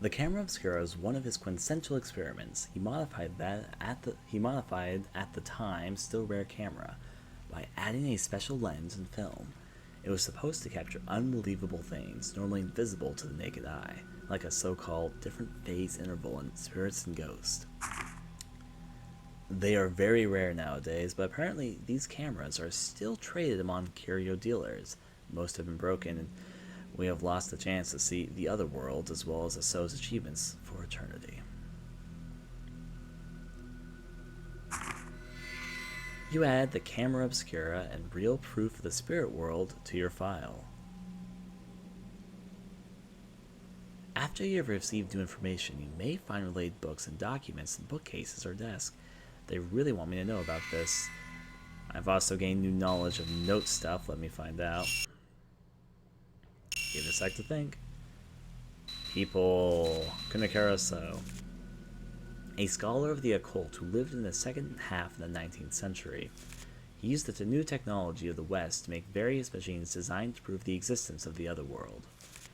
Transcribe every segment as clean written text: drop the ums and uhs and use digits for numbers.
The camera obscura is one of his quintessential experiments. He modified at the time still rare camera by adding a special lens and film. It was supposed to capture unbelievable things normally invisible to the naked eye, like a so-called different phase interval in spirits and ghosts. They are very rare nowadays, but apparently these cameras are still traded among curio dealers. Most have been broken, and we have lost the chance to see the other world as well as Aso's achievements for eternity. You add the camera obscura and real proof of the spirit world to your file. After you have received new information, you may find related books and documents in bookcases or desks. They really want me to know about this. I've also gained new knowledge of note stuff. Let me find out. Give it a sec to think. People. Kunakura So. A scholar of the occult who lived in the second half of the 19th century. He used the new technology of the West to make various machines designed to prove the existence of the other world.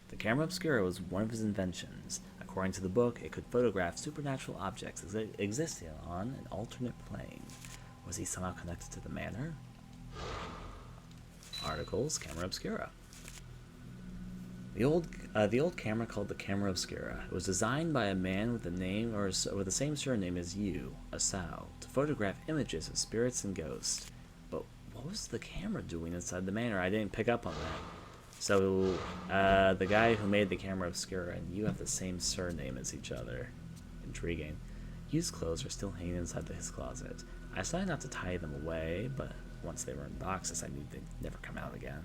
The camera obscura was one of his inventions. According to the book, it could photograph supernatural objects existing on an alternate plane. Was he somehow connected to the manor? Articles, camera obscura. The old camera called the camera obscura. It was designed by a man with the name or with the same surname as you, Asao, to photograph images of spirits and ghosts. But what was the camera doing inside the manor? I didn't pick up on that. So the guy who made the camera obscura and you have the same surname as each other. Intriguing. Used clothes are still hanging inside his closet. I decided not to tie them away, but once they were in boxes, I knew they'd never come out again.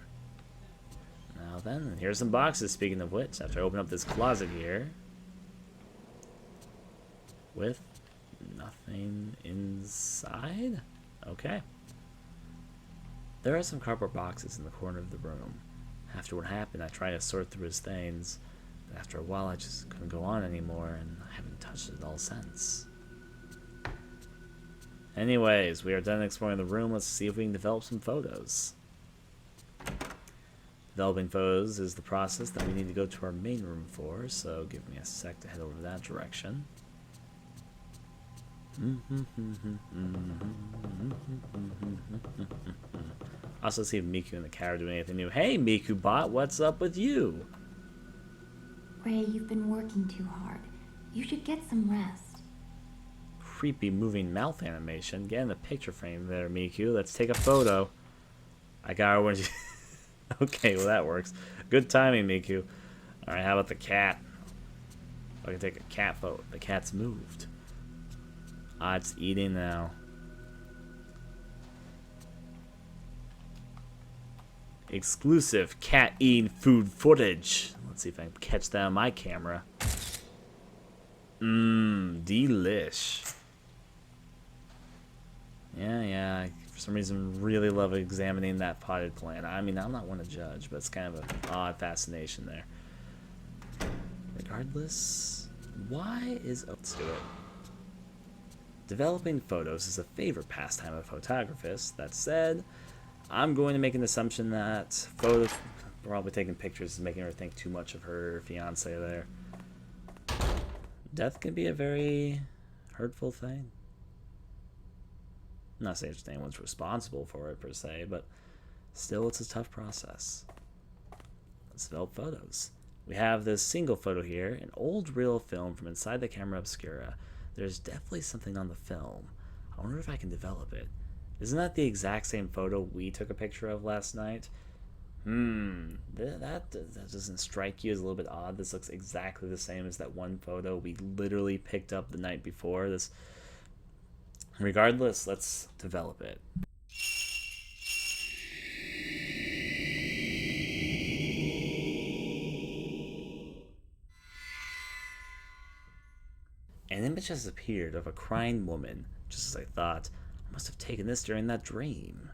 Now then, here's some boxes, speaking of which, after I open up this closet here, with nothing inside? Okay. There are some cardboard boxes in the corner of the room. After what happened, I tried to sort through his things, but after a while I just couldn't go on anymore, and I haven't touched it all since. Anyways, we are done exploring the room. Let's see if we can develop some photos. Developing photos is the process that we need to go to our main room for, so give me a sec to head over that direction. Also see if Miku and the cat are doing anything new. Hey Miku bot, what's up with you? Ray, you've been working too hard. You should get some rest. Creepy moving mouth animation. Get in the picture frame there, Miku. Let's take a photo. I got her when she... Okay, well that works. Good timing, Miku. Alright, how about the cat? I can take a cat photo. The cat's moved. Ah, it's eating now. Exclusive cat eating food footage. Let's see if I can catch that on my camera. Delish. Yeah, for some reason really love examining that potted plant. I mean, I'm not one to judge, but it's kind of an odd fascination there. Regardless, why is... Oh, let's do it. Developing photos is a favorite pastime of photographers. That said, I'm going to make an assumption that probably taking pictures is making her think too much of her fiance there. Death can be a very hurtful thing. I'm not saying anyone's responsible for it per se, but still it's a tough process. Let's develop photos. We have this single photo here, an old reel of film from inside the camera obscura. There's definitely something on the film. I wonder if I can develop it. Isn't that the exact same photo we took a picture of last night? That doesn't strike you as a little bit odd. This looks exactly the same as that one photo we literally picked up the night before. Regardless, let's develop it. An image has appeared of a crying woman, just as I thought. I must have taken this during that dream.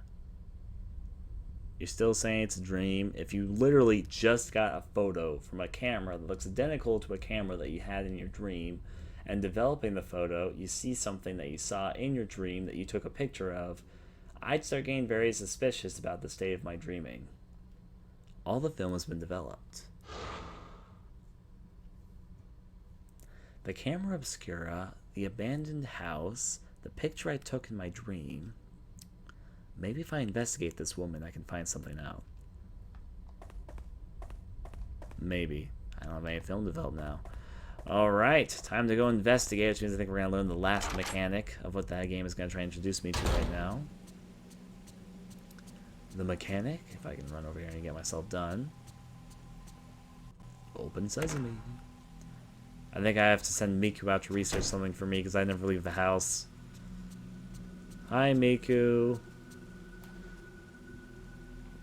You're still saying it's a dream? If you literally just got a photo from a camera that looks identical to a camera that you had in your dream, and developing the photo, you see something that you saw in your dream that you took a picture of, I'd start getting very suspicious about the state of my dreaming. All the film has been developed. The camera obscura, the abandoned house, the picture I took in my dream. Maybe if I investigate this woman, I can find something out. Maybe. I don't have any film developed now. Alright, time to go investigate, which means I think we're going to learn the last mechanic of what that game is going to try and introduce me to right now. The mechanic, if I can run over here and get myself done. Open sesame. I think I have to send Miku out to research something for me because I never leave the house. Hi, Miku.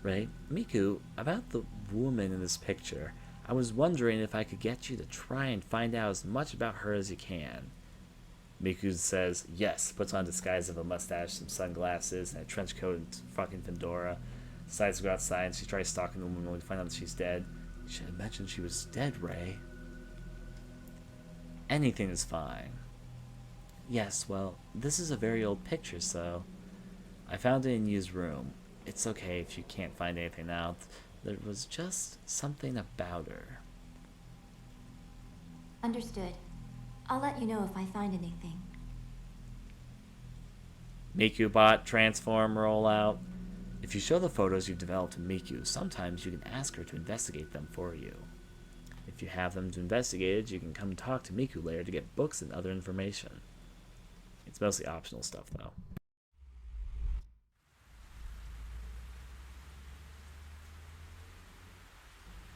Right? Miku, about the woman in this picture, I was wondering if I could get you to try and find out as much about her as you can. Miku says, yes, puts on a disguise of a mustache, some sunglasses, and a trench coat and fucking fedora. Decides to go outside and she tries stalking the woman when we find out that she's dead. You should have mentioned she was dead, Ray. Anything is fine. Yes, well, this is a very old picture, so I found it in Yu's room. It's okay if you can't find anything out. There was just something about her. Understood. I'll let you know if I find anything. Miku bot, transform, rollout. If you show the photos you've developed to Miku, sometimes you can ask her to investigate them for you. If you have them to investigate it, you can come talk to Miku later to get books and other information. It's mostly optional stuff, though.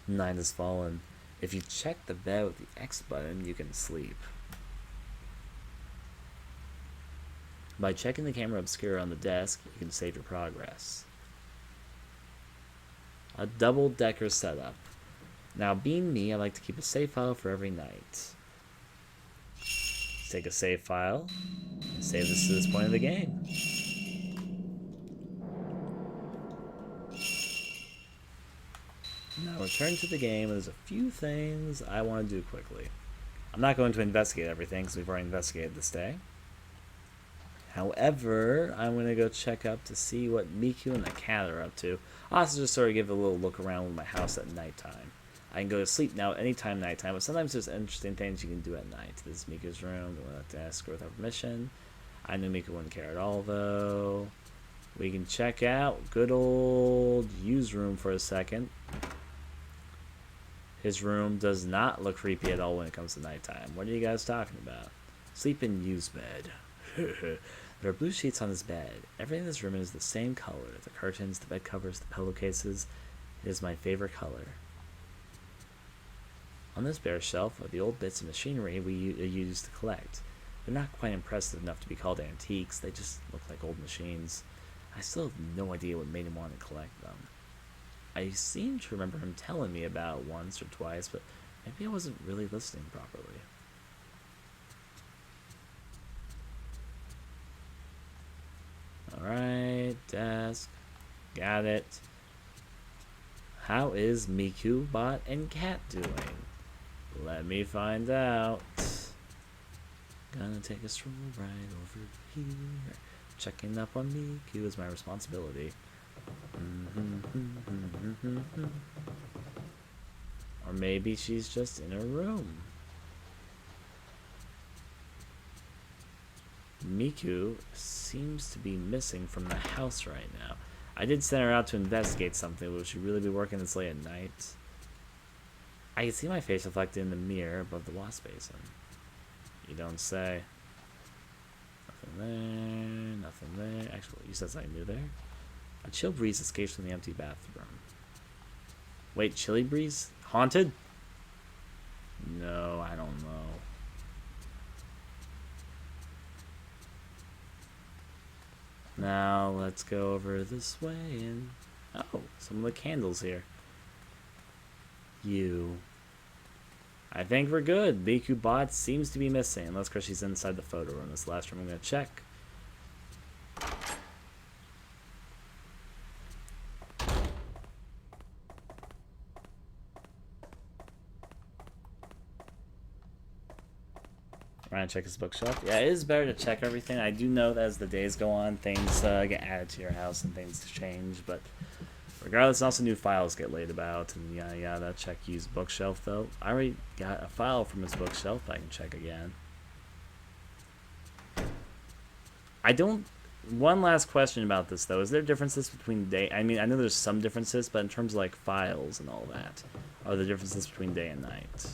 Night has fallen. If you check the bed with the X button, you can sleep. By checking the camera obscura on the desk, you can save your progress. A double-decker setup. Now, being me, I like to keep a save file for every night. Let's take a save file and save this to this point of the game. Now return to the game. There's a few things I want to do quickly. I'm not going to investigate everything because we've already investigated this day. However, I'm going to go check up to see what Miku and the cat are up to. I'll also just sort of give a little look around with my house at nighttime. I can go to sleep now anytime nighttime, but sometimes there's interesting things you can do at night. This is Miku's room, go on the desk without permission. I knew Miku wouldn't care at all, though. We can check out good old Yu's room for a second. His room does not look creepy at all when it comes to nighttime. What are you guys talking about? Sleep in Yu's bed. There are blue sheets on his bed. Everything in this room is the same color. The curtains, the bed covers, the pillowcases. It is my favorite color. On this bare shelf are the old bits of machinery we used to collect. They're not quite impressive enough to be called antiques. They just look like old machines. I still have no idea what made him want to collect them. I seem to remember him telling me about once or twice, but maybe I wasn't really listening properly. Alright, desk. Got it. How is Miku, Bot, and Cat doing? Let me find out. Gonna take a stroll right over here. Checking up on Miku is my responsibility. Or maybe she's just in her room. Miku seems to be missing from the house right now. I did send her out to investigate something. Will she really be working this late at night? I can see my face reflected in the mirror above the wash basin. You don't say. Nothing there, nothing there. Actually, you said something new there? A chill breeze escapes from the empty bathroom. Wait, chilly breeze? Haunted? No, I don't know. Now, let's go over this way and... Oh, some of the candles here. I think we're good. Miku Bot seems to be missing, unless, of course, she's inside the photo room. This is the last room I'm going to check. Trying to check his bookshelf. Yeah, it is better to check everything. I do know that as the days go on, things get added to your house and things change, but Regardless, also new files get laid about, and yada yada. Check used bookshelf, though. I already got a file from his bookshelf I can check again. I don't... One last question about this, though. Is there differences between day... I mean, I know there's some differences, but in terms of, like, files and all that, are there differences between day and night?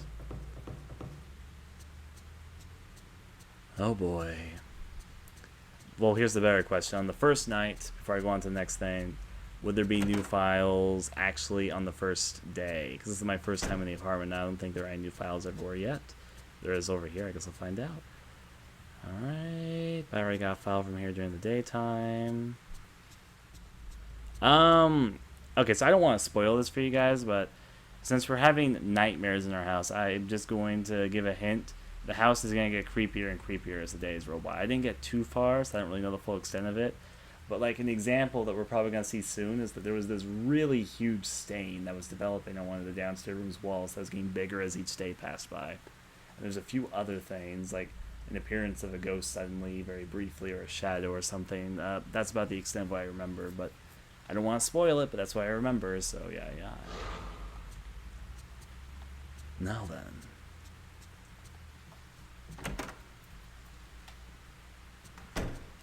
Oh, boy. Well, here's the better question. On the first night, before I go on to the next thing, would there be new files actually on the first day? Because this is my first time in the apartment, and I don't think there are any new files everywhere yet. There is over here. I guess I'll find out. Alright. I already got a file from here during the daytime. Okay, so I don't want to spoil this for you guys, but since we're having nightmares in our house, I'm just going to give a hint. The house is going to get creepier and creepier as the days roll by. I didn't get too far, so I don't really know the full extent of it. But like an example that we're probably going to see soon is that there was this really huge stain that was developing on one of the downstairs room's walls that was getting bigger as each day passed by. And there's a few other things, like an appearance of a ghost suddenly, very briefly, or a shadow or something. That's about the extent of what I remember, but I don't want to spoil it, but that's what I remember, so yeah. Now then.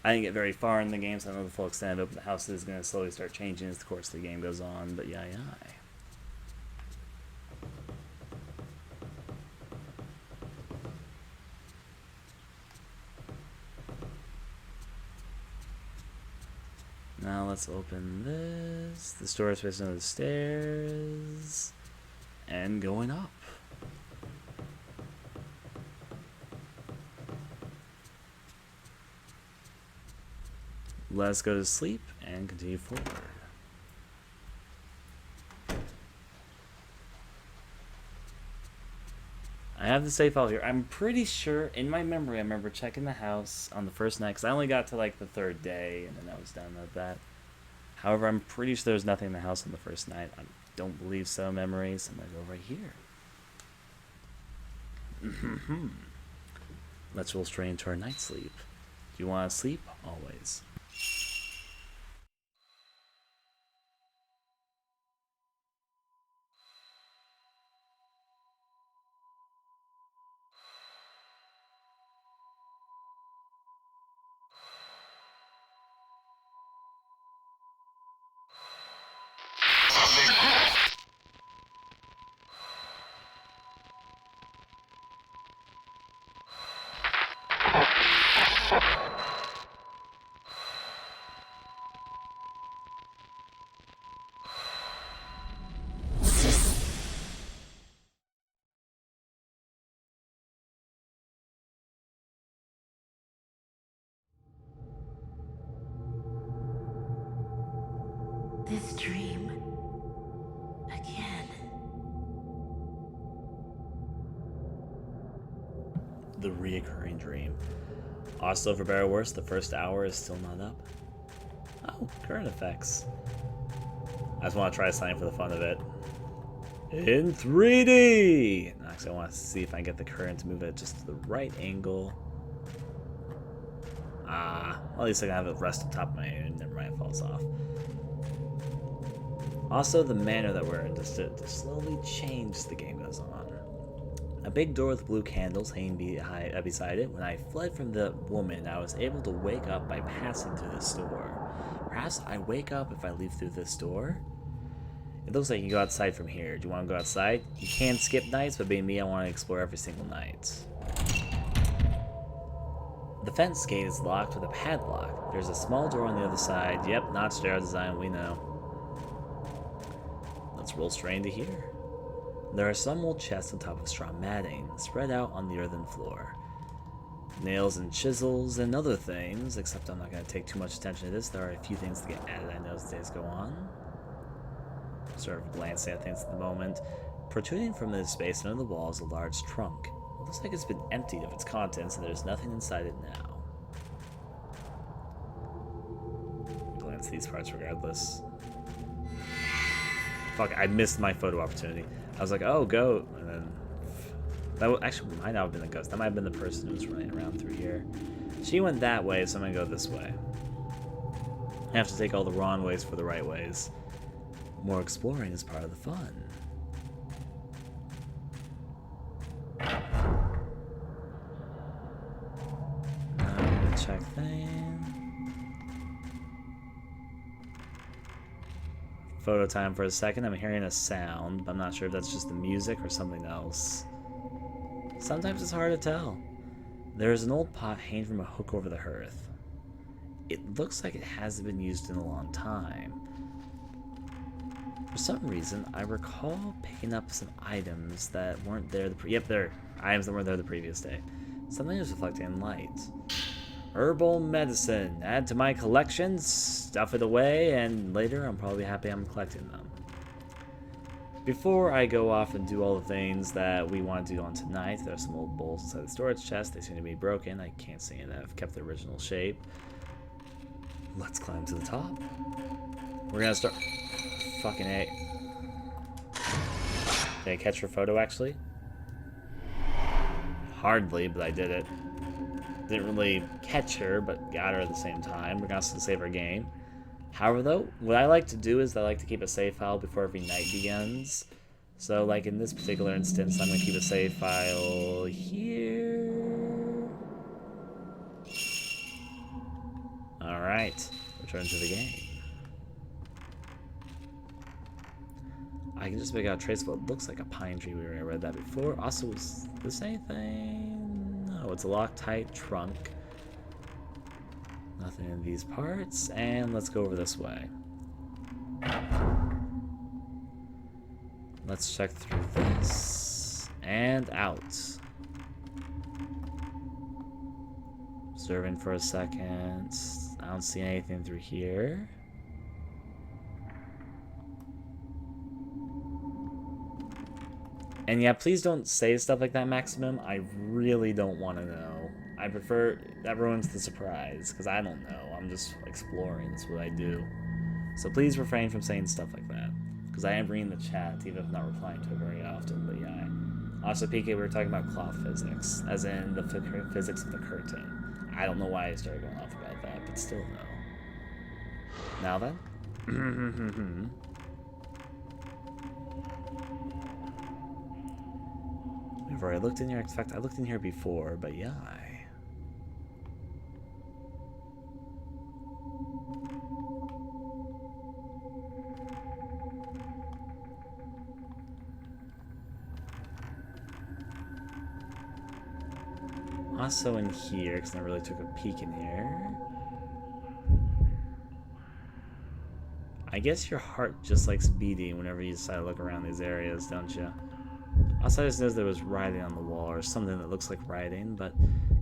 I didn't get very far in the game, so I don't know the full extent of it, but the house is going to slowly start changing as the course of the game goes on, but yeah. Now let's open this. The storage space under the stairs. And going up. Let's go to sleep and continue forward. I have the save file here. I'm pretty sure, in my memory, I remember checking the house on the first night, because I only got to like the third day, and then I was done with that. However, I'm pretty sure there's nothing in the house on the first night. I don't believe so, memory, so I'm going to go right here. Let's roll straight into our night sleep. Do you want to sleep? Always. This dream. Again. The reoccurring dream. Also, for better or worse, the first hour is still not up. Oh, current effects. I just want to try something for the fun of it. In 3D! Actually, I want to see if I can get the current to move it just to the right angle. At least I can have it rest on top of my head. Never mind, it falls off. Also, the manor that we're in just to slowly change as the game goes on. A big door with blue candles hanging beside it. When I fled from the woman, I was able to wake up by passing through this door. Perhaps I wake up if I leave through this door? It looks like you can go outside from here. Do you want to go outside? You can skip nights, but being me, I want to explore every single night. The fence gate is locked with a padlock. There's a small door on the other side. Yep, not stair design, we know. Let's roll straight into here. There are some old chests on top of straw matting, spread out on the earthen floor. Nails and chisels and other things, except I'm not going to take too much attention to this. There are a few things to get added, I know, as days go on. Sort of glancing at things at the moment. Protruding from this space under the wall is a large trunk. It looks like it's been emptied of its contents and there's nothing inside it now. Glance at these parts regardless. Fuck, I missed my photo opportunity. I was like, oh, goat, and then... That actually might not have been the ghost. That might have been the person who was running around through here. She went that way, so I'm gonna go this way. I have to take all the wrong ways for the right ways. More exploring is part of the fun. Now I'm gonna check thing. Photo time for a second. I'm hearing a sound, but I'm not sure if that's just the music or something else. Sometimes it's hard to tell. There's an old pot hanging from a hook over the hearth. It looks like it hasn't been used in a long time. For some reason, I recall picking up some items that weren't there items that weren't there the previous day. Something was reflecting in light. Herbal medicine. Add to my collection, stuff it away, and later I'm probably happy I'm collecting them. Before I go off and do all the things that we want to do on tonight, there are some old bowls inside the storage chest. They seem to be broken. I can't see that I've kept the original shape. Let's climb to the top. We're gonna start... Fucking A. Did I catch her photo, actually? Hardly, but I did it. Didn't really catch her, but got her at the same time. We're gonna save our game. However, though, what I like to do is I like to keep a save file before every night begins. So, like in this particular instance, I'm gonna keep a save file here. Alright, return to the game. I can just make out a trace of what looks like a pine tree. We already read that before. Also, is this anything? No, it's a Loctite trunk. Nothing in these parts. And let's go over this way. Let's check through this. And out. Observing for a second. I don't see anything through here. And yeah, please don't say stuff like that, Maximum. I really don't want to know. I prefer... That ruins the surprise, because I don't know. I'm just exploring. That's what I do. So please refrain from saying stuff like that. Because I am reading the chat, even if I'm not replying to it very often. But yeah. Also, PK, we were talking about cloth physics. As in the physics of the curtain. I don't know why I started going off about that, but still no. Now then. I've already looked in here. In fact, I looked in here before, but yeah. Also in here, because I really took a peek in here. I guess your heart just likes beating whenever you decide to look around these areas, don't you? Also, I just noticed there was writing on the wall, or something that looks like writing, but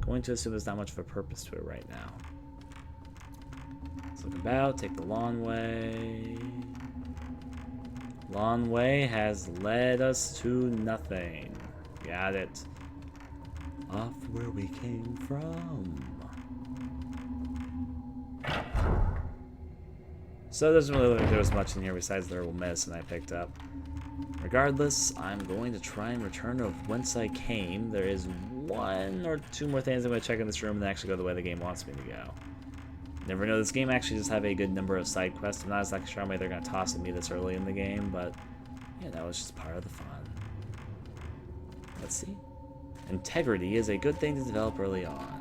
going to assume there's not much of a purpose to it right now. Let's look about, take the long way. Long way has led us to nothing. Got it. Off where we came from. So doesn't really look like there was much in here besides the herbal medicine I picked up. Regardless, I'm going to try and return to whence I came. There is one or two more things I'm going to check in this room and actually go the way the game wants me to go. Never know, this game actually does have a good number of side quests. I'm not exactly sure how many they're going to toss at me this early in the game, but you know, it's just part of the fun. Let's see. Integrity is a good thing to develop early on.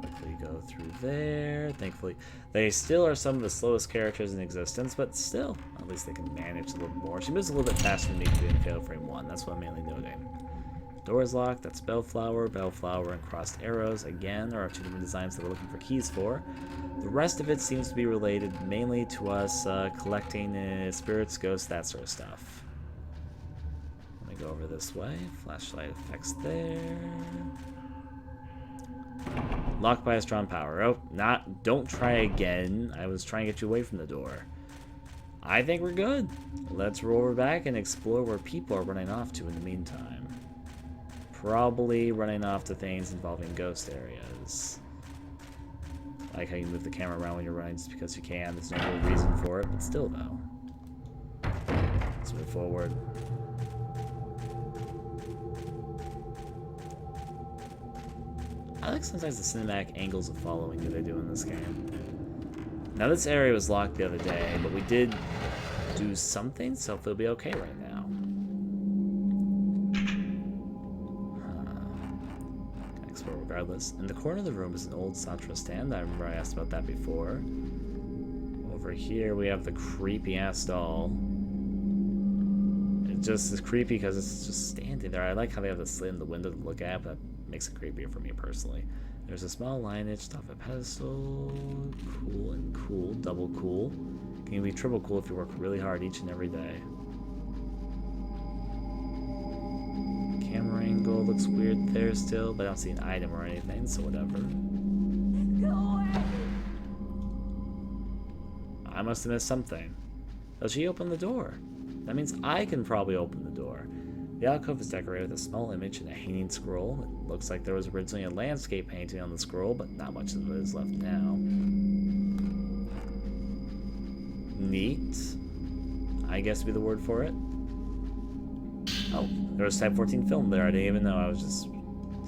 Quickly go through there. Thankfully, they still are some of the slowest characters in existence, but still, at least they can manage a little more. She moves a little bit faster than Miku in Fatal Frame 1. That's what I'm mainly noting. Door is locked. That's Bellflower, and crossed arrows. Again, there are two different designs that we're looking for keys for. The rest of it seems to be related mainly to us collecting spirits, ghosts, that sort of stuff. Let me go over this way. Flashlight effects there. Locked by a strong power. Oh, don't try again. I was trying to get you away from the door. I think we're good. Let's roll over back and explore where people are running off to in the meantime. Probably running off to things involving ghost areas. Like how you move the camera around when you're running just because you can. There's no real reason for it, but still though. Let's move forward. I like sometimes the cinematic angles of following that they do in this game. Now this area was locked the other day, but we did do something, so it'll be okay right now. Can explore regardless. In the corner of the room is an old Santra stand. I remember I asked about that before. Over here we have the creepy ass doll. It just is creepy because it's just standing there. I like how they have the slit in the window to look at, but that makes it creepier for me personally. There's a small lineage, top of a pedestal. Cool and cool. Double cool. Can be triple cool if you work really hard each and every day. Camera angle looks weird there still, but I don't see an item or anything, so whatever. Go away. I must have missed something. Oh, she opened the door. That means I can probably open the door. The alcove is decorated with a small image and a hanging scroll. It looks like there was originally a landscape painting on the scroll, but not much of it is left now. Neat, I guess would be the word for it. Oh, there was Type 14 film there. I didn't even know. I was just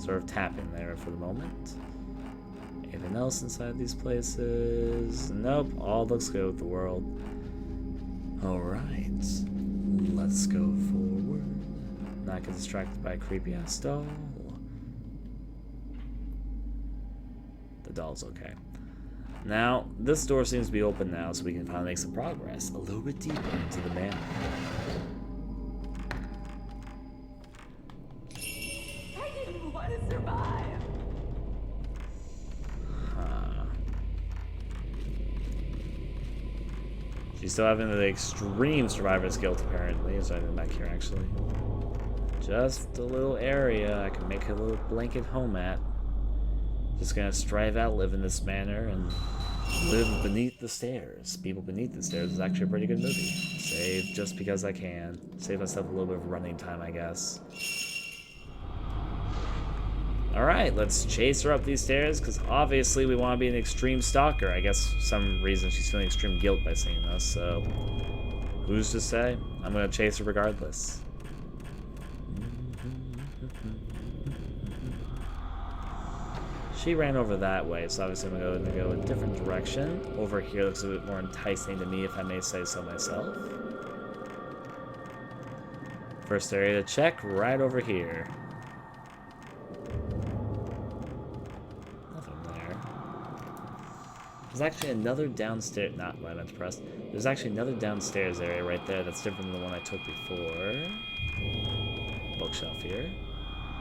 sort of tapping there for the moment. Anything else inside these places? Nope, all looks good with the world. Alright, let's go forward. Not get distracted by a creepy ass doll. The doll's okay. Now, this door seems to be open now, so we can finally make some progress. A little bit deeper into the manor. I didn't want to survive. She's still having the extreme survivor's guilt, apparently. Is there anything back here, actually? Just a little area I can make a little blanket home at. Just gonna strive out, live in this manor, and live beneath the stairs. People Beneath the Stairs is actually a pretty good movie. Save just because I can. Save myself a little bit of running time, I guess. Alright, let's chase her up these stairs, because obviously we want to be an extreme stalker. I guess for some reason she's feeling extreme guilt by seeing us, so who's to say? I'm going to chase her regardless. She ran over that way, so obviously I'm going to go in a different direction. Over here looks a bit more enticing to me, if I may say so myself. First area to check, right over here. Nothing there. There's actually another downstairs, not what I meant to press. There's actually another downstairs area right there that's different than the one I took before. Bookshelf here.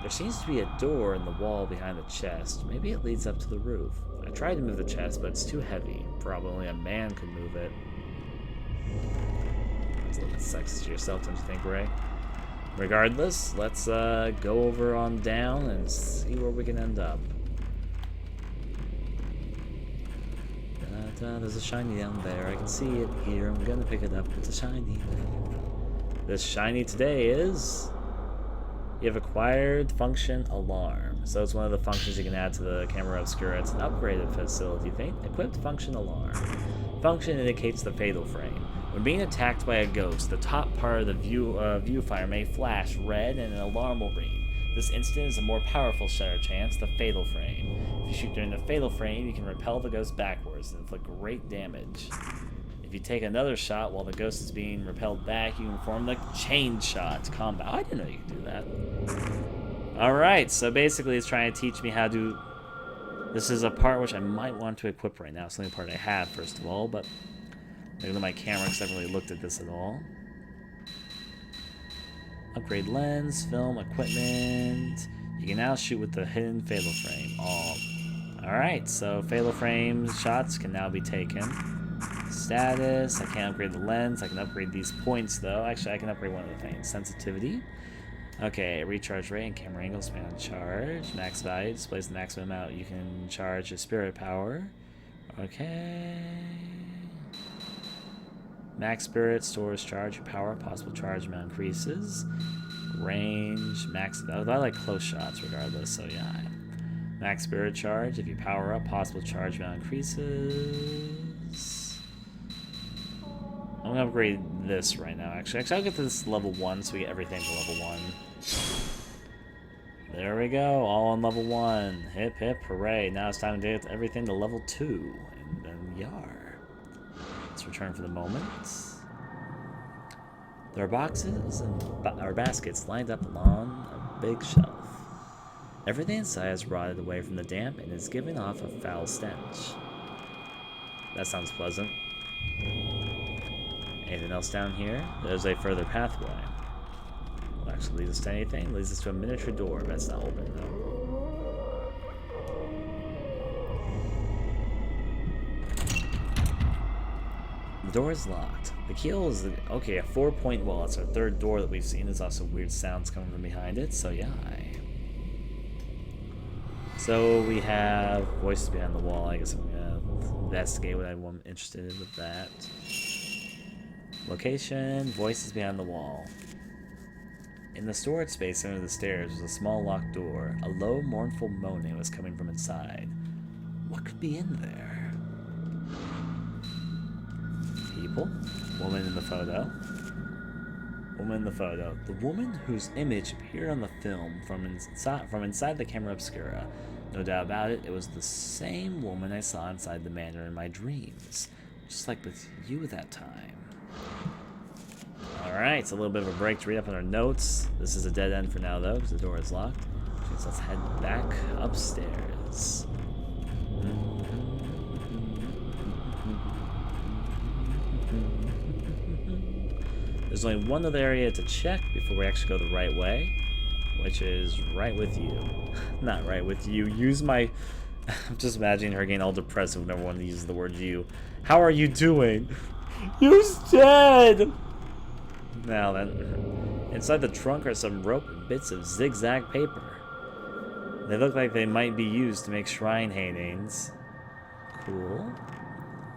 There seems to be a door in the wall behind the chest. Maybe it leads up to the roof. I tried to move the chest, but it's too heavy. Probably only a man could move it. That's a little bit sexist to yourself, don't you think, Ray? Regardless, let's go over on down and see where we can end up. There's a shiny down there. I can see it here. I'm gonna pick it up. It's a shiny. This shiny today is... You have acquired function alarm. So it's one of the functions you can add to the camera Obscura. It's an upgraded facility thing. Equipped function alarm. Function indicates the fatal frame. When being attacked by a ghost, the top part of the viewfinder may flash red and an alarm will ring. This instant is a more powerful shatter chance, the fatal frame. If you shoot during the fatal frame, you can repel the ghost backwards and inflict great damage. If you take another shot while the ghost is being repelled back, you can perform the chain shot combat. Oh, I didn't know you could do that. Alright, so basically it's trying to teach me how to... This is a part which I might want to equip right now. It's the only part I have, first of all, but... Look at my camera because I haven't really looked at this at all. Upgrade lens, film, equipment. You can now shoot with the hidden fatal frame. Alright, so fatal frame shots can now be taken. Status, I can't upgrade the lens. I can upgrade these points though. Actually, I can upgrade one of the things. Sensitivity. Okay, recharge rate and camera angle, span on charge. Max value displays the maximum amount you can charge your spirit power. Okay. Max spirit stores charge your power. Possible charge amount increases. Range, max. I like close shots regardless, so yeah. Max spirit charge. If you power up, possible charge amount increases. I'm gonna upgrade this right now, actually. I'll get to this level 1 so we get everything to level 1. There we go, all on level 1. Hip hip hooray. Now it's time to get everything to level 2. And then we are. let's return for the moment. There are boxes or baskets lined up along a big shelf. Everything inside is rotted away from the damp and is giving off a foul stench. That sounds pleasant. Anything else down here? There's a further pathway. Will actually lead us to anything? Leads us to a miniature door, but it's not open though. The door is locked. The keel is okay, a 4-point wall. It's our third door that we've seen. There's also weird sounds coming from behind it, so yeah. So we have voices behind the wall. I guess I'm gonna investigate what I'm interested in with that. Location, voices behind the wall. In the storage space under the stairs was a small locked door. A low, mournful moaning was coming from inside. What could be in there? People? Woman in the photo. Woman in the photo. The woman whose image appeared on the film from inside the camera obscura. No doubt about it, it was the same woman I saw inside the manor in my dreams. Just like with you that time. Alright, so a little bit of a break to read up on our notes. This is a dead end for now, though, because the door is locked. So let's head back upstairs. There's only one other area to check before we actually go the right way, which is right with you. Not right with you. Use my... I'm just imagining her getting all depressed whenever one uses the word you. How are you doing? You's dead! Now then, inside the trunk are some rope and bits of zigzag paper. They look like they might be used to make shrine hangings. Cool.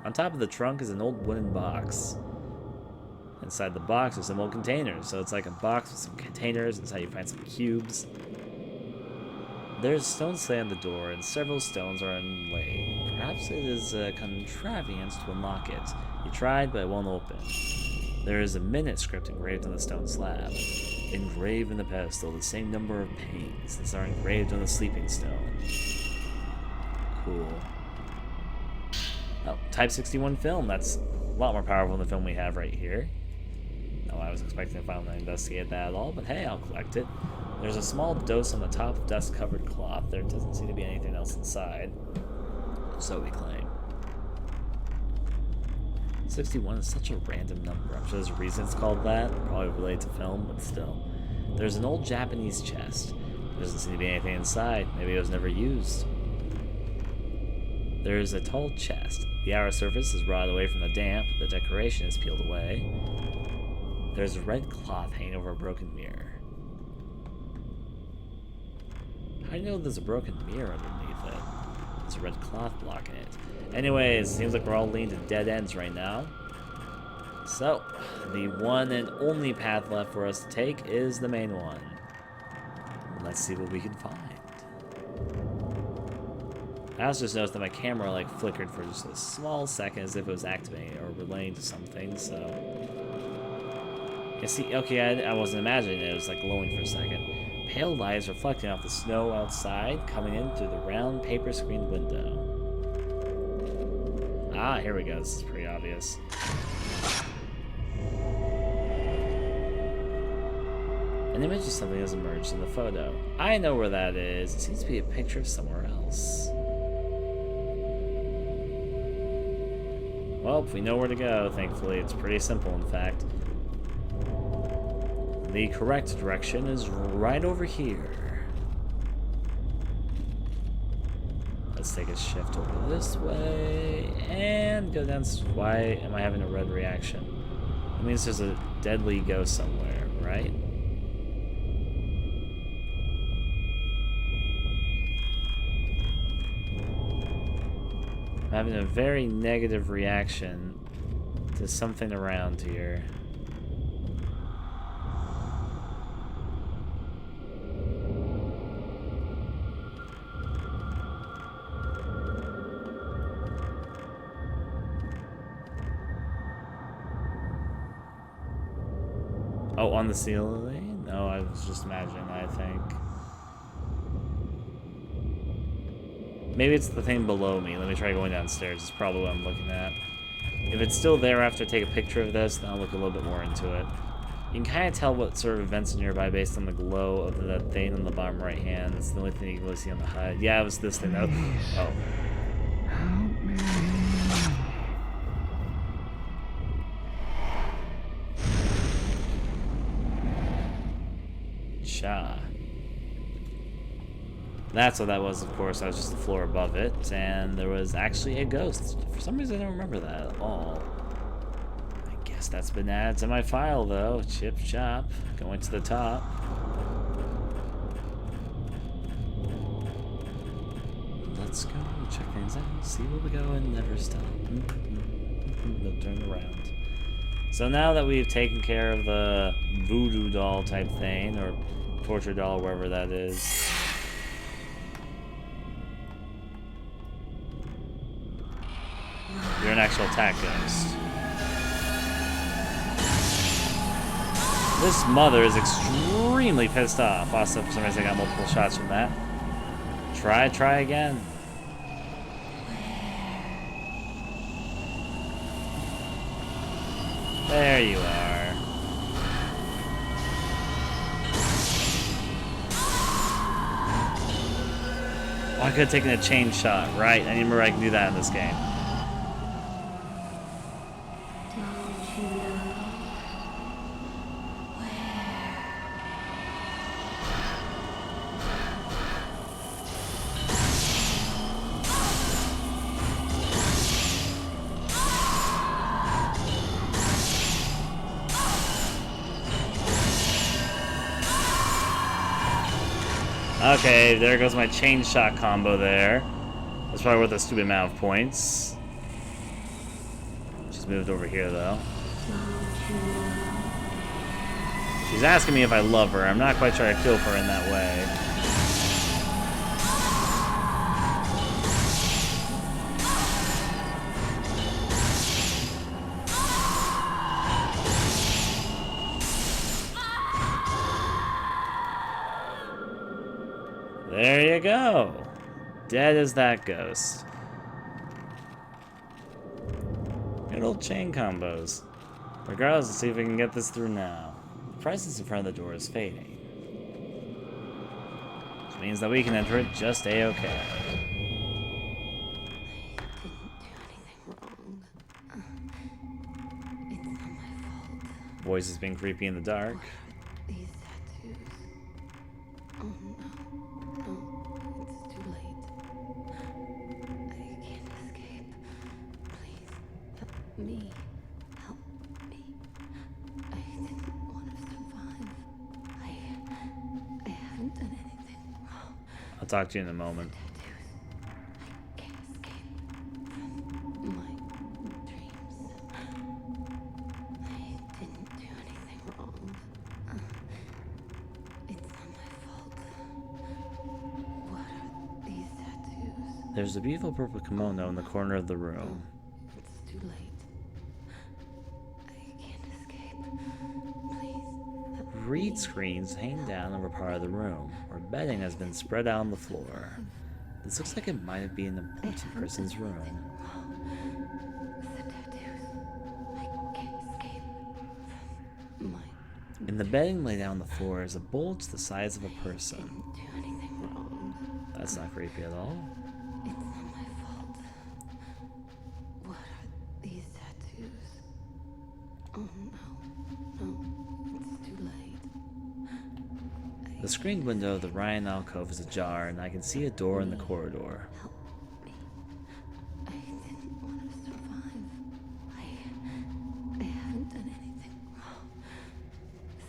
On top of the trunk is an old wooden box. Inside the box are some old containers, so it's like a box with some containers. Inside you find some cubes. There's stones laid on the door, and several stones are inlaid. Perhaps it is a contrivance to unlock it. You tried, but it won't open. There is a minute script engraved on the stone slab. Engraved in the pedestal, the same number of panes as are engraved on the sleeping stone. Cool. Oh, Type 61 film. That's a lot more powerful than the film we have right here. No, I was expecting to finally investigate that at all, but hey, I'll collect it. There's a small dose on the top of dust-covered cloth. There doesn't seem to be anything else inside. So we claim. 61 is such a random number. I'm sure there's a reason it's called that. Probably related to film, but still. There's an old Japanese chest. There doesn't seem to be anything inside. Maybe it was never used. There is a tall chest. The outer surface is rotted away from the damp. The decoration is peeled away. There's a red cloth hanging over a broken mirror. How do you know there's a broken mirror underneath it? There's a red cloth blocking it. Anyways, seems like we're all leading to dead ends right now. So, the one and only path left for us to take is the main one. Let's see what we can find. I also just noticed that my camera like flickered for just a small second as if it was activating or relating to something, so... You see, okay, I wasn't imagining it. It was like glowing for a second. Pale light is reflecting off the snow outside, coming in through the round paper-screened window. Ah, here we go. This is pretty obvious. An image of something has emerged in the photo. I know where that is. It seems to be a picture of somewhere else. Well, we know where to go, thankfully. It's pretty simple, in fact. The correct direction is right over here. Let's take a shift over this way and go down. Why am I having a red reaction? It means there's a deadly ghost somewhere, right? I'm having a very negative reaction to something around here. Oh, on the ceiling? No, I was just imagining, I think. Maybe it's the thing below me. Let me try going downstairs. It's probably what I'm looking at. If it's still there after I take a picture of this, then I'll look a little bit more into it. You can kind of tell what sort of events are nearby based on the glow of that thing on the bottom right hand. It's the only thing you can really see on the HUD. Yeah, it was this thing. That was, oh. Help me. Cha. That's what that was, of course. That was just the floor above it. And there was actually a ghost. For some reason, I don't remember that at all. I guess that's been added to my file, though. Chip chop. Going to the top. Let's go check things out. See where we go and never stop. They'll turn around. So now that we've taken care of the voodoo doll type thing, or torture doll, wherever that is. You're an actual attack ghost. This mother is extremely pissed off. Also, for some reason, I got multiple shots from that. Try again. There you are. Oh, I could have taken a chain shot, right? I remember I can do that in this game. Okay, there goes my chain shot combo there. That's probably worth a stupid amount of points. She's moved over here, though. She's asking me if I love her. I'm not quite sure I feel for her in that way. There you go. Dead as that ghost. Good old chain combos. Regardless, let's see if we can get this through now. The presence in front of the door is fading. Which means that we can enter it just A-okay. I didn't do anything wrong. It's not my fault. Voice is being creepy in the dark. These tattoos. Oh no. No, it's too late. I can't escape. Please, help me. Help me. I didn't want to survive. I haven't done anything wrong. I'll talk to you in a moment. Tattoos. I can't escape from my dreams. I didn't do anything wrong. It's not my fault. What are these tattoos? There's a beautiful purple kimono in the corner of the room. It's too late. I can't escape. Please help me. Reed screens hang down over part of the room, where bedding has been spread out on the floor. This looks like it might be an important person's room. The tattoos. I can't escape from my. In the bedding laid out on the floor is a bulge the size of a person. Didn't do anything wrong. That's not creepy at all. It's not my fault. What are these tattoos? Oh no, it's too late. The screened window of the Ryan alcove is ajar, and I can see a door in the corridor. Help me. I didn't want to survive. I haven't done anything wrong.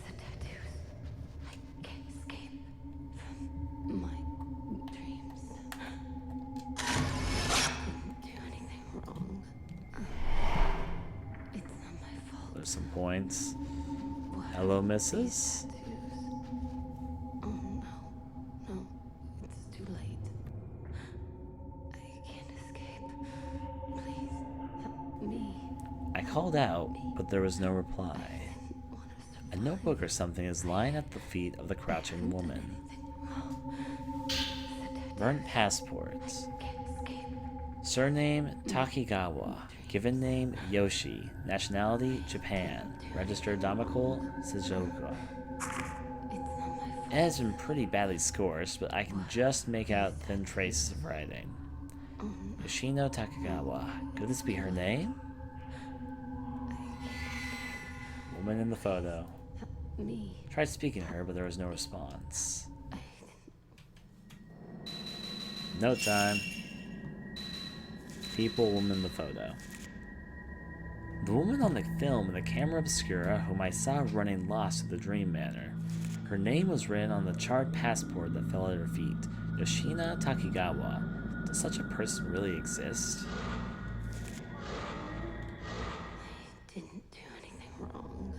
The tattoos. I can't escape from my dreams. Didn't do anything wrong. It's not my fault. There's some points. What Hello, are missus? these tattoos? Oh no, it's too late. I can't escape. Please help me. I called out, but there was no reply. I want to A survive. notebook or something is lying at the feet of the crouching woman. Anything wrong. The tattoos. Burnt passports. Can't escape. Surname Takigawa. Given name, Yoshi. Nationality, Japan. Registered domicile, Shizuoka. It's not my It has been pretty badly scorched, but I can just make out thin traces of writing. Yoshino Takagawa. Could this be her name? Woman in the photo. fault. Me. Tried speaking to her, but there was no response. Note time. People, woman in the photo. The woman on the film in the camera obscura whom I saw running lost to the dream manor. Her name was written on the charred passport that fell at her feet. Yoshina Takigawa. Does such a person really exist? I didn't do anything wrong.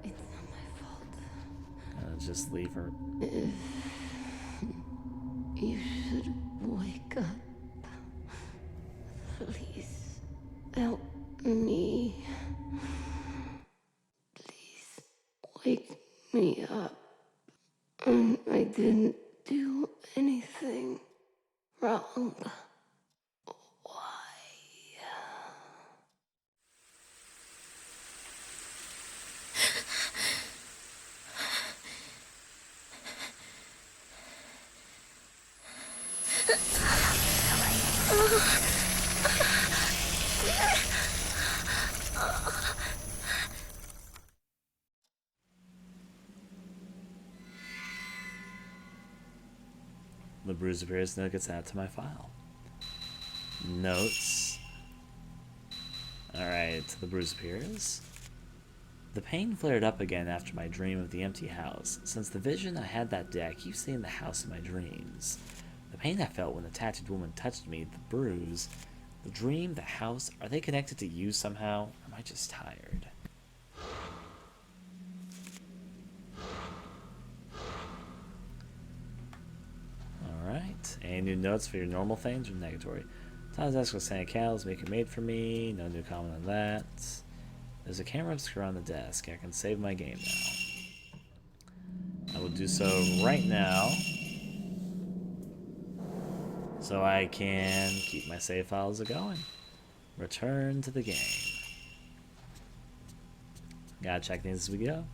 It's not my fault. Just leave her. You should wake up. Please, help me. Please, wake me up. I didn't do anything wrong. Why? The bruise appears and it gets added to my file. Notes. Alright, the bruise appears. The pain flared up again after my dream of the empty house. Since the vision I had that day, I keep seeing the house in my dreams. The pain I felt when the tattooed woman touched me, the bruise, the dream, the house, are they connected to you somehow? Or am I just tired? Alright, any new notes for your normal things or negatory? Tom's asked what Santa Cal's making made for me. No new comment on that. There's a camera obscura on the desk. I can save my game now. I will do so right now. So I can keep my save files going. Return to the game. Gotta check things as we go.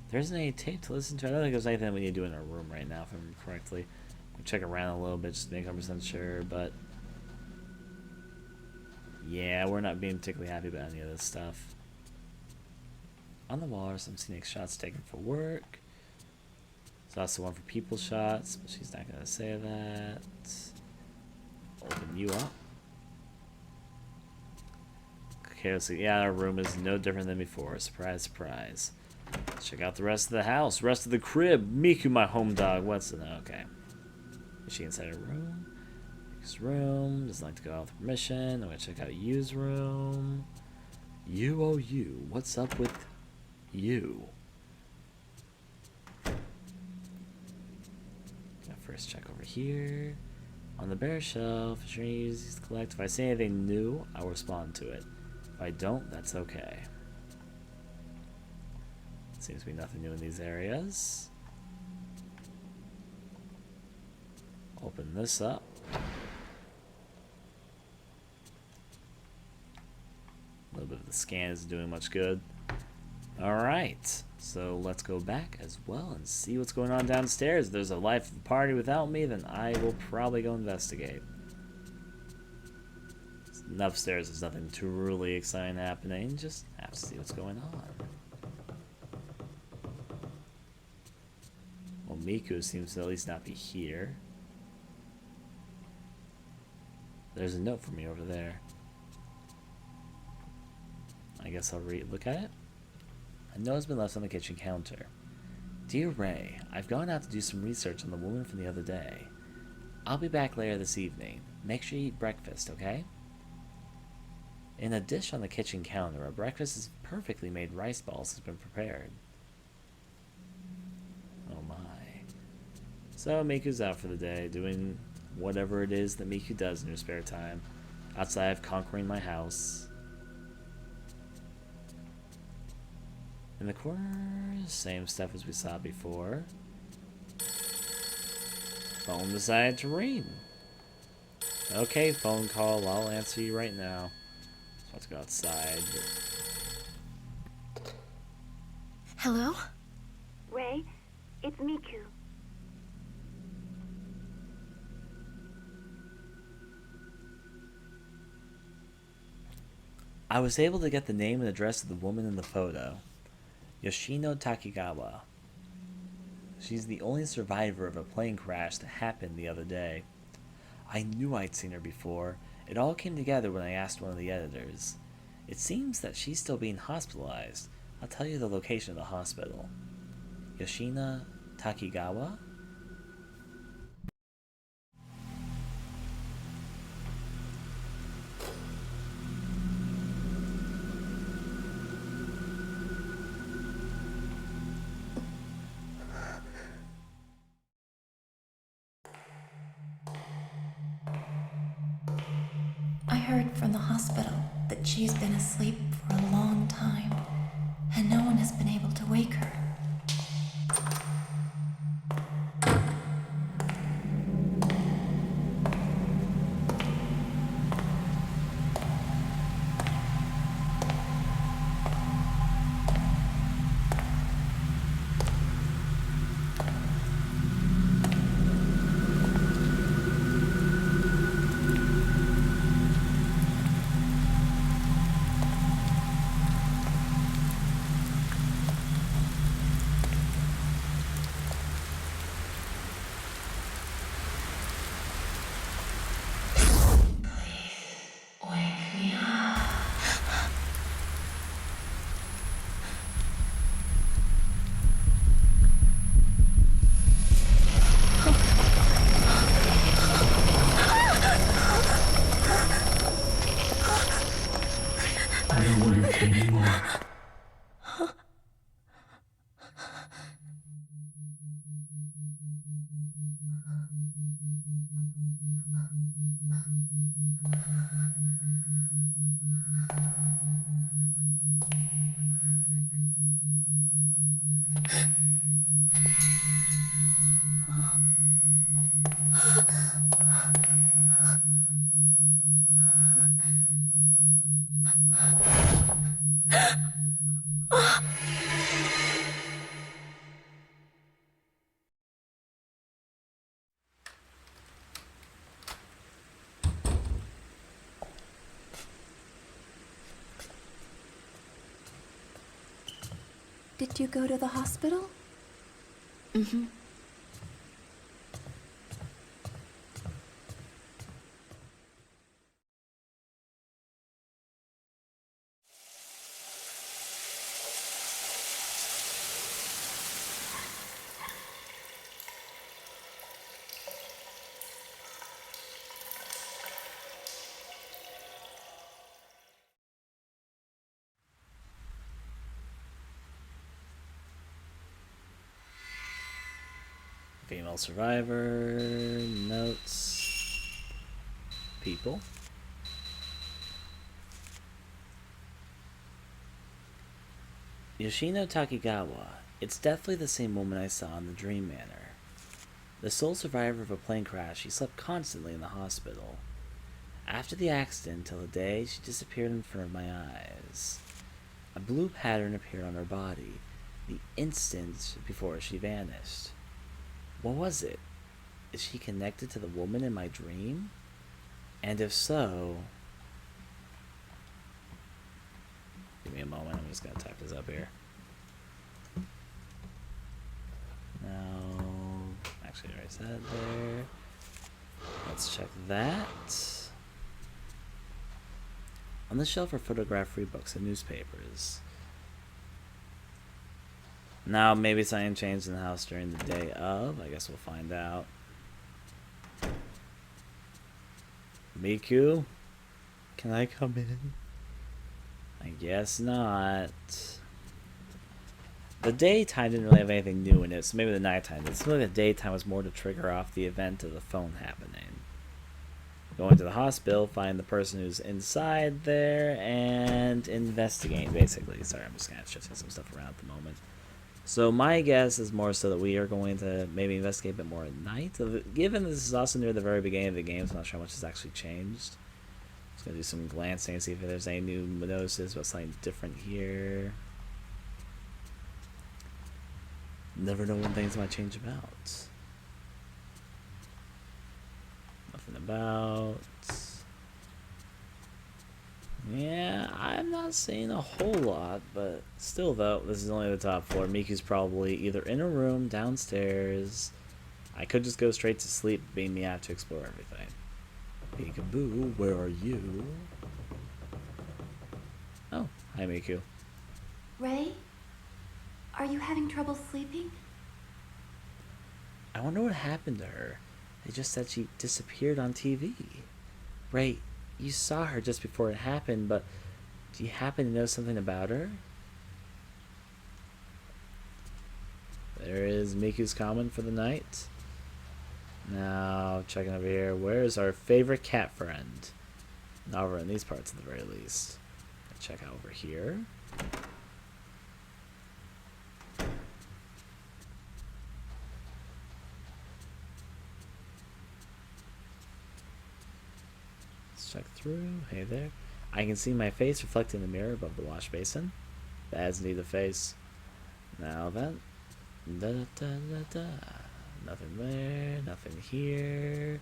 There isn't any tape to listen to. I don't think there's anything we need to do in our room right now, if I remember correctly. We'll check around a little bit just to make 100% sure, but yeah, we're not being particularly happy about any of this stuff. On the wall are some scenic shots taken for work. There's also one for people shots, but she's not gonna say that. Open you up. Okay, let's see. Yeah, our room is no different than before. Surprise, surprise. Let's check out the rest of the house, rest of the crib. Miku, my home dog. What's in there? Okay. Is she inside her room? Miku's room. Doesn't like to go out with permission. I'm gonna check out Yu's room. You, oh you. What's up with you? Gonna first check over here. On the bare shelf, sure use to collect. If I see anything new, I'll respond to it. If I don't, that's okay. Seems to be nothing new in these areas. Open this up. A little bit of the scan isn't doing much good. Alright, so let's go back as well and see what's going on downstairs. If there's a life of the party without me, then I will probably go investigate. Upstairs, there's nothing truly exciting happening, just have to see what's going on. Well, Miku seems to at least not be here. There's a note for me over there. I guess I'll look at it. A note has been left on the kitchen counter. Dear Ray, I've gone out to do some research on the woman from the other day. I'll be back later this evening. Make sure you eat breakfast, okay? In a dish on the kitchen counter, a breakfast is perfectly made rice balls has been prepared. Oh my. So Miku's out for the day, doing whatever it is that Miku does in her spare time. Outside of conquering my house. In the corner, same stuff as we saw before. Phone decided to ring. Okay, phone call. I'll answer you right now. So let's go outside. Hello? Ray, it's Miku. I was able to get the name and address of the woman in the photo. Yoshino Takigawa. She's the only survivor of a plane crash that happened the other day. I knew I'd seen her before. It all came together when I asked one of the editors. It seems that she's still being hospitalized. I'll tell you the location of the hospital. Yoshina Takigawa? I heard from the hospital that she's been asleep for a long time, and no one has been able to wake her. I don't want your kid anymore. Did you go to the hospital? Mm-hmm. Female survivor. Notes. People. Yoshino Takigawa. It's definitely the same woman I saw in the Dream Manor. The sole survivor of a plane crash, she slept constantly in the hospital. After the accident till the day she disappeared in front of my eyes. A blue pattern appeared on her body the instant before she vanished. What was it? Is she connected to the woman in my dream? And if so... Give me a moment, I'm just going to type this up here. No, actually I already said there. Let's check that. On the shelf are photograph-free books and newspapers. Now, maybe something changed in the house during the day of. I guess we'll find out. Miku? Can I come in? I guess not. The daytime didn't really have anything new in it, so maybe the nighttime did. It seemed like the daytime was more to trigger off the event of the phone happening. Going to the hospital, find the person who's inside there, and investigate, basically. Sorry, I'm just kind of shifting some stuff around at the moment. So my guess is more so that we are going to maybe investigate a bit more at night. Given this is also near the very beginning of the game, so I'm not sure how much has actually changed. Just gonna do some glancing and see if there's any new notices about something different here. Never know when things might change about. Nothing about. Yeah, I'm not seeing a whole lot, but still though, this is only the top floor. Miku's probably either in a room downstairs. I could just go straight to sleep, being me out to explore everything. Peekaboo, where are you? Oh, hi Miku. Ray? Are you having trouble sleeping? I wonder what happened to her. They just said she disappeared on TV. Ray, you saw her just before it happened, but do you happen to know something about her? There is Miku's comment for the night. Now, checking over here, where's our favorite cat friend? Not over in these parts at the very least. Check out over here. Check through. Hey there. I can see my face reflected in the mirror above the wash basin. That is indeed the face. Now then. Da, da, da, da, da. Nothing there. Nothing here.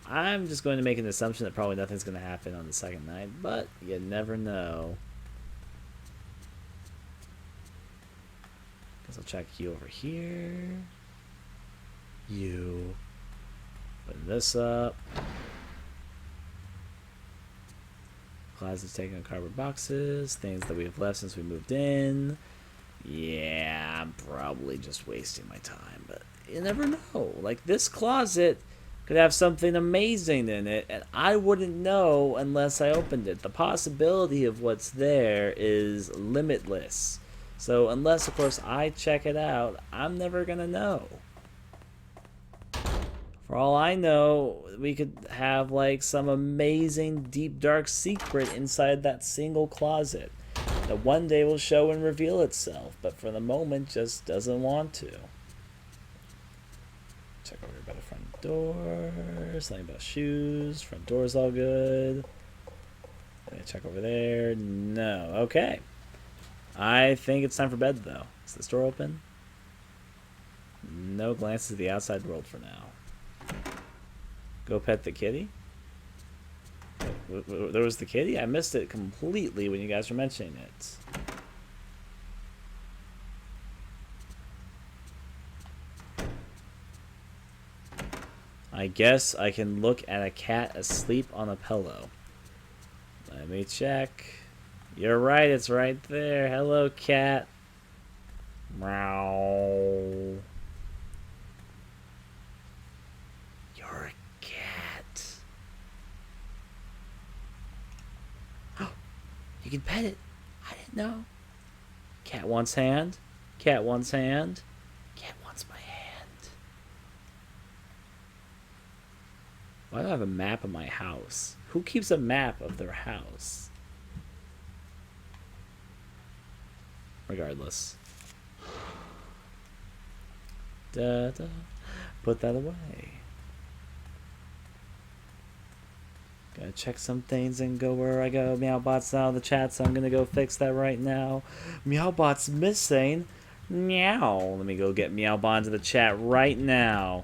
I'm just going to make an assumption that probably nothing's going to happen on the second night, but you never know. Guess I'll check you over here. You. Put this up. Closets taken on cardboard boxes, things that we have left since we moved in. Yeah, I'm probably just wasting my time, but you never know. Like, this closet could have something amazing in it, and I wouldn't know unless I opened it. The possibility of what's there is limitless. So unless, of course, I check it out, I'm never gonna know. For all I know, we could have like some amazing deep dark secret inside that single closet that one day will show and reveal itself, but for the moment just doesn't want to. Check over here by the front door. Something about shoes. Front door's all good. Check over there. No. Okay. I think it's time for bed though. Is this door open? No glances to the outside world for now. Go pet the kitty? There was the kitty? I missed it completely when you guys were mentioning it. I guess I can look at a cat asleep on a pillow. Let me check. You're right, it's right there. Hello, cat. Meow. You're a cat. Oh, you can pet it. I didn't know. Cat wants hand. Cat wants hand. Cat wants my hand. Why do I have a map of my house? Who keeps a map of their house? Regardless. Da-da. Put that away. Gotta check some things and go where I go. Meowbot's out of the chat, so I'm gonna go fix that right now. Meowbot's missing. Meow. Let me go get Meowbot into the chat right now.